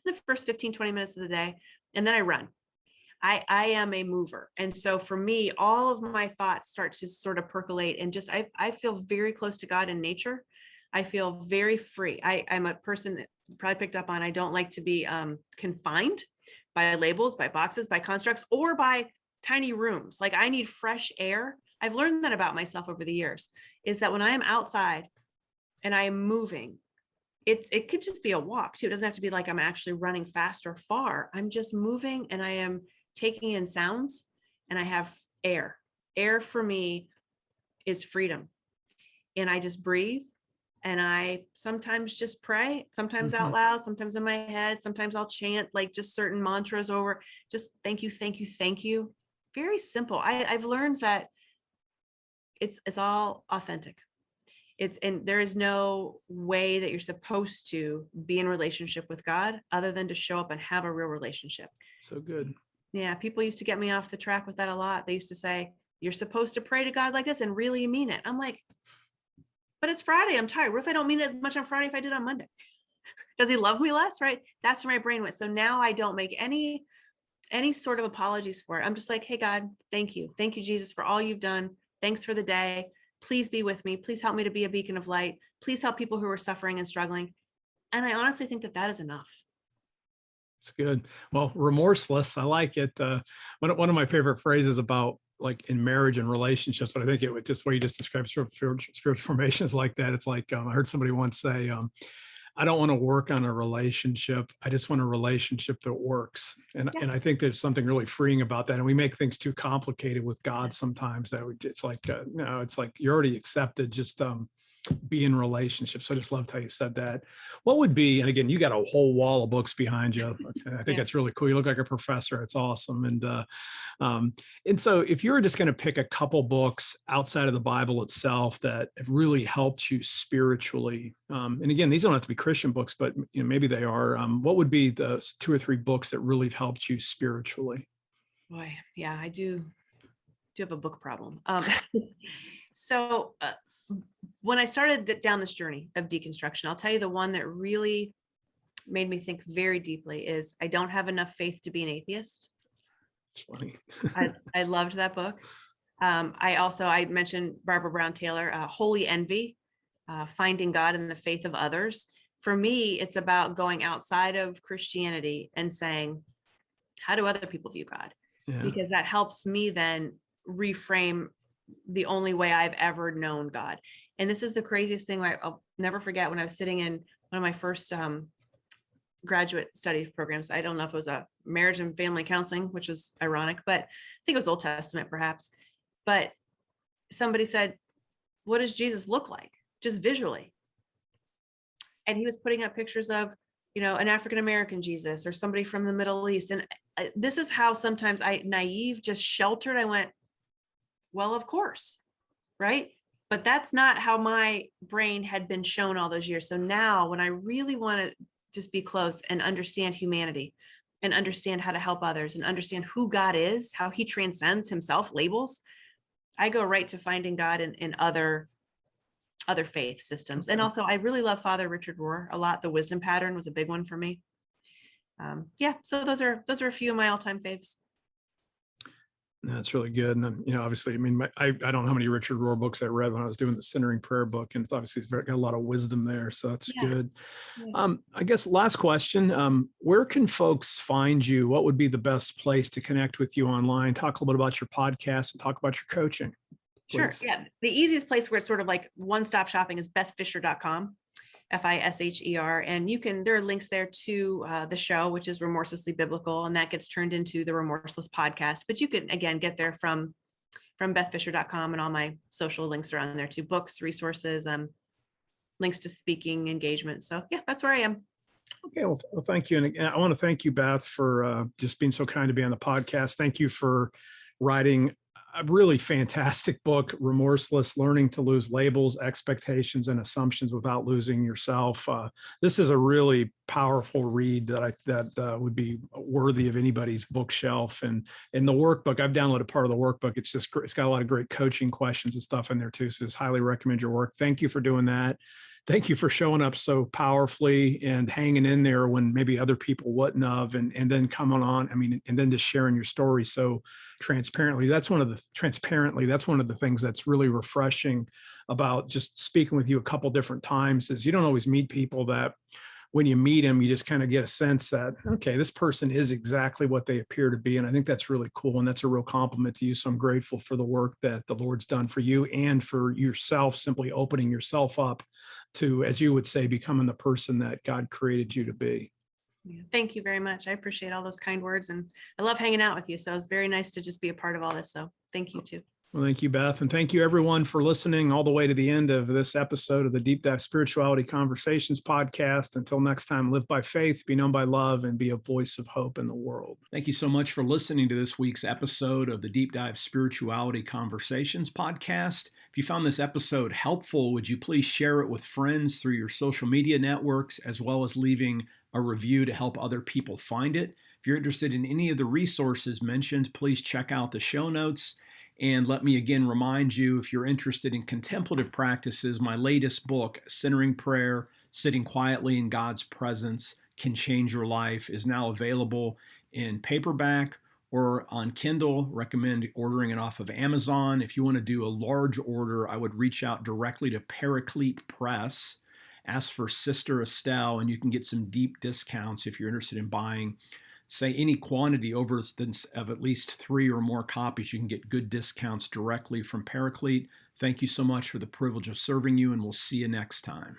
for the first 15, 20 minutes of the day, and then I run. I am a mover. And so for me, all of my thoughts start to sort of percolate, and just, I feel very close to God in nature. I feel very free. I'm a person that you probably picked up on. I don't like to be confined by labels, by boxes, by constructs, or by tiny rooms. Like, I need fresh air. I've learned that about myself over the years, is that when I am outside and I am moving, it could just be a walk too. It doesn't have to be like I'm actually running fast or far. I'm just moving, and I am taking in sounds, and I have air. Air for me is freedom. And I just breathe, and I sometimes just pray, sometimes out loud, sometimes in my head, sometimes I'll chant like just certain mantras over, just thank you, thank you, thank you. Very simple. I've learned that it's all authentic. And there is no way that you're supposed to be in relationship with God other than to show up and have a real relationship. So good. Yeah, people used to get me off the track with that a lot. They used to say, you're supposed to pray to God like this and really mean it. I'm like, but it's Friday. I'm tired. What if I don't mean it as much on Friday if I did on Monday? Does he love me less? Right? That's where my brain went. So now I don't make any sort of apologies for it. I'm just like, hey, God, thank you. Thank you, Jesus, for all you've done. Thanks for the day. Please be with me. Please help me to be a beacon of light. Please help people who are suffering and struggling. And I honestly think that is enough. It's good. Well, remorseless. I like it. One of my favorite phrases about, like, in marriage and relationships, but I think it was just what you just described, spiritual formations like that. It's like, I heard somebody once say, I don't want to work on a relationship. I just want a relationship that works. And I think there's something really freeing about that. And we make things too complicated with God sometimes. It's like, no, it's like you're already accepted. Just be in relationships. So I just loved how you said that. What would be, and again, you got a whole wall of books behind you. I think that's really cool. You look like a professor. It's awesome. And so if you were just going to pick a couple books outside of the Bible itself that have really helped you spiritually, and again, these don't have to be Christian books, but maybe they are, what would be the 2 or 3 books that really have helped you spiritually? Boy, yeah, I do have a book problem. So when I started down this journey of deconstruction, I'll tell you the one that really made me think very deeply is I Don't Have Enough Faith to Be an Atheist. It's funny. I loved that book. I mentioned Barbara Brown Taylor, Holy Envy, Finding God in the Faith of Others. For me, it's about going outside of Christianity and saying, how do other people view God? Yeah. Because that helps me then reframe the only way I've ever known God. And this is the craziest thing I'll never forget when I was sitting in one of my first graduate study programs. I don't know if it was a marriage and family counseling, which was ironic, but I think it was Old Testament perhaps. But somebody said, what does Jesus look like? Just visually. And he was putting up pictures of, an African-American Jesus or somebody from the Middle East. And this is how sometimes naive, just sheltered, I went, well, of course, right? But that's not how my brain had been shown all those years. So now when I really want to just be close and understand humanity and understand how to help others and understand who God is, how he transcends himself, labels, I go right to finding God in other faith systems. And also I really love Father Richard Rohr a lot. The wisdom pattern was a big one for me. So those are a few of my all-time faves. That's really good. And then, obviously, I don't know how many Richard Rohr books I read when I was doing the Centering Prayer book, and it's got a lot of wisdom there. So that's good. Yeah. I guess last question, where can folks find you? What would be the best place to connect with you online? Talk a little bit about your podcast and talk about your coaching. Please. Sure. Yeah. The easiest place where it's sort of like one-stop shopping is bethfisher.com. Fisher. And there are links there to the show, which is Remorselessly Biblical, and that gets turned into the Remorseless podcast. But you can, again, get there from bethfisher.com, and all my social links are on there too. Books, resources, links to speaking engagement. So yeah, that's where I am. Okay. Well, thank you. And I want to thank you, Beth, for just being so kind to be on the podcast. Thank you for writing a really fantastic book, Remorseless: Learning to Lose Labels, Expectations, and Assumptions Without Losing Yourself. This is a really powerful read that would be worthy of anybody's bookshelf. And in the workbook, I've downloaded part of the workbook. It's got a lot of great coaching questions and stuff in there too. So I highly recommend your work. Thank you for doing that. Thank you for showing up so powerfully and hanging in there when maybe other people wouldn't have, and then coming on, and then just sharing your story so transparently. That's one of the things that's really refreshing about just speaking with you a couple different times, is you don't always meet people that when you meet them, you just kind of get a sense that, okay, this person is exactly what they appear to be. And I think that's really cool. And that's a real compliment to you. So I'm grateful for the work that the Lord's done for you and for yourself, simply opening yourself up to, as you would say, becoming the person that God created you to be. Yeah, thank you very much. I appreciate all those kind words, and I love hanging out with you. So it was very nice to just be a part of all this. So thank you too. Well, thank you, Beth. And thank you, everyone, for listening all the way to the end of this episode of the Deep Dive Spirituality Conversations podcast. Until next time, live by faith, be known by love, and be a voice of hope in the world. Thank you so much for listening to this week's episode of the Deep Dive Spirituality Conversations podcast. If you found this episode helpful, would you please share it with friends through your social media networks, as well as leaving a review to help other people find it? If you're interested in any of the resources mentioned, please check out the show notes. And let me again remind you, if you're interested in contemplative practices, my latest book, Centering Prayer, Sitting Quietly in God's Presence Can Change Your Life, is now available in paperback or on Kindle. Recommend ordering it off of Amazon. If you want to do a large order, I would reach out directly to Paraclete Press. Ask for Sister Estelle, and you can get some deep discounts if you're interested in buying, say, any quantity of at least 3 or more copies. You can get good discounts directly from Paraclete. Thank you so much for the privilege of serving you, and we'll see you next time.